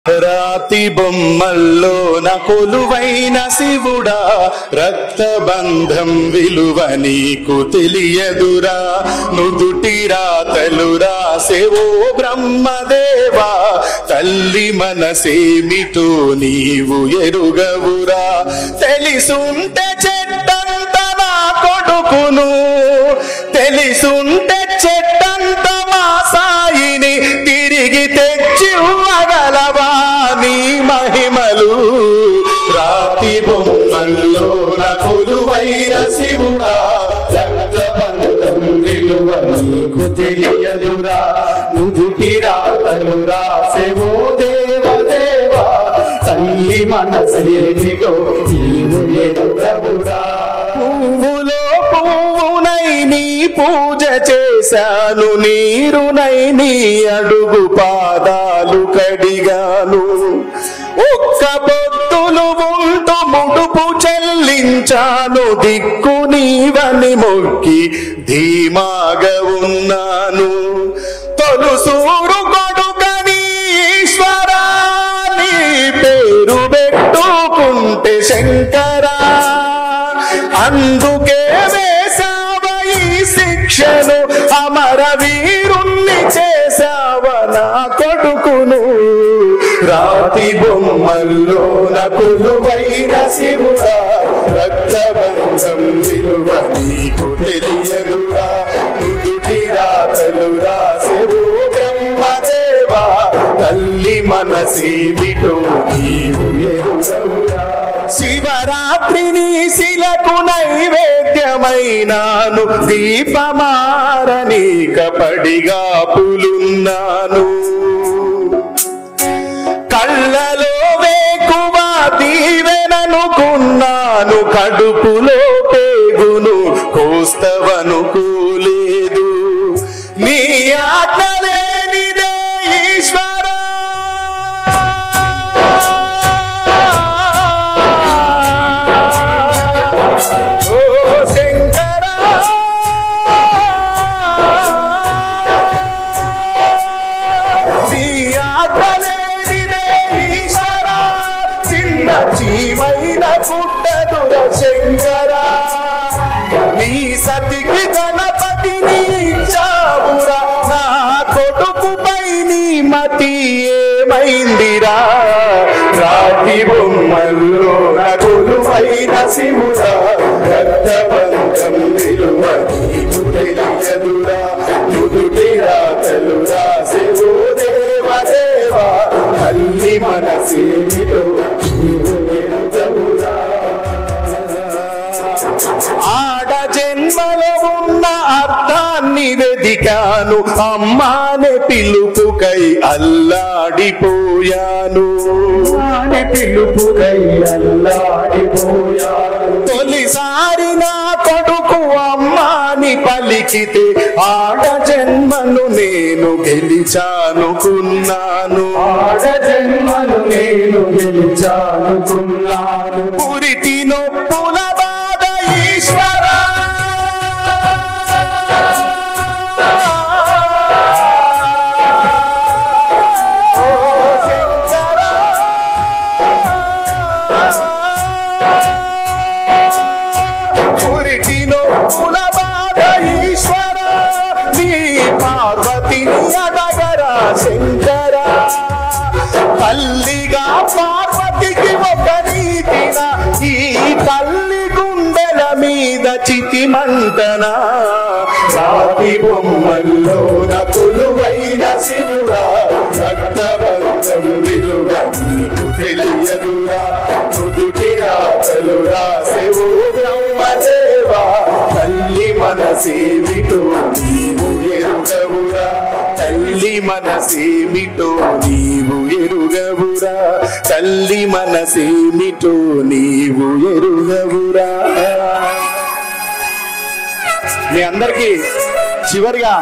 రాతి బొమ్మల్లోన కొలువైన శివుడా, రక్తబంధం విలువ నీకు తెలియదురా. నుదుటి రాతలు రాసేవో బ్రహ్మదేవా, తల్లి మనసేమిటో నీవు ఎరుగవురా. తెలిసుంటే చెట్టంత నా కొడుకును, తెలిసుంటే చెట్టంత మా సాయిని తిరిగి తెచ్చివ్వగలవా నీ మహిమలు. రాతి బొమ్మల్లోన కొలువైన శివుడా, రక్తబంధం విలువ నీకు తెలియదురా. నుదుటి రాతలు రాసేవో దేవదేవా, తల్లి మనసేమిటో నీవు ఎరుగవురా. పువ్వులో పువ్వునై నీ పూజ చేశాను, నీరునై నీ అడుగు పాదాలు కడిగాను. ఒక్క పొత్తులు ఉంటూ ముడుపు చెల్లించాను, దిక్కు నీవని మొక్కి ధీమాగా ఉన్నాను. తొలుసూరు కొడుకని ఈశ్వరా, నీ పేరు పెట్టుకుంటే శంకరా, అందుకే వేసావ ఈ శిక్షను, అమర వీరుణ్ణి చేసావ నా కొడుకును. రాతి బొమ్మల్లోన కొలువైన శివుడా, రక్తబంధం విలువ నీకు తెలియదురా. నుదుటి రాతలు రాసేవో బ్రహ్మదేవా, తల్లి మనసేమిటో నీవు ఎరుగవురా. శివరాత్రిని శిలకు నైవేద్యమైనాను, దీపమారనీక పడిగా పులున్నాను. కళ్ళలో వేకువ దీవెననుకున్నాను, కడుపులో పేగును కోస్తవనుకోలేదు. నీ ఆజ్ఞ లేనిదే ఈశ్వరా, ఓ శంకరా, నీ ఆజ్ఞ లేనిదే ఈశ్వరా, చిన్న చీమైన పుట్టదుర శంకరా. నీ సతికి గణపతిని ఇచ్చావురా, నా కొడుకుపై నీ మతి ఏమైందిరా. రాతి బొమ్మల్లోన కొలువైన శివుడా, రక్తబంధం విలువ నీకు తెలియదురా. నుదుటి రాతలు రాసేవో దేవదేవా, తల్లి మనసేమిటో నీవు ఎరుగవురా. ఆడ జన్మలో ఉన్న అర్థాన్ని వెదికాను, అమ్మానే పిలుపుకై అల్లాడిపోయాను. పిలుపుకై అల్లాడిపోయాను. తొలిసారి నా కొడుకు అమ్మాని పలికితే ఆడ జన్మను నేను గెలిచానుకున్నాను. ఆడ జన్మను నేను గెలిచానుకున్నాను. పురిటి నొప్పుల బాధ ఈశ్వరా, పురిటి నొప్పుల బాధ ఈశ్వరా, నీ పార్వతిని అడగరా శంకరా. తల్లిగా పార్వతికి ఒక నీతిన, ఈ తల్లి గుండెల మీద చితి మంటనా. రాతి బొమ్మల్లోన కొలువైన శివుడా, రక్తబంధం విలువ నీకు తెలియదురా. నుదుటి రాతలు రాసేవో బ్రహ్మదేవా, తల్లి మనసేమిటో నీవు ఎరుగవురా. తల్లి మనసేమిటో నీవు ఎరుగవురా. తల్లి మనసేమిటో నీవు ఎరుగవురా. మీ అందరికీ చివరిగా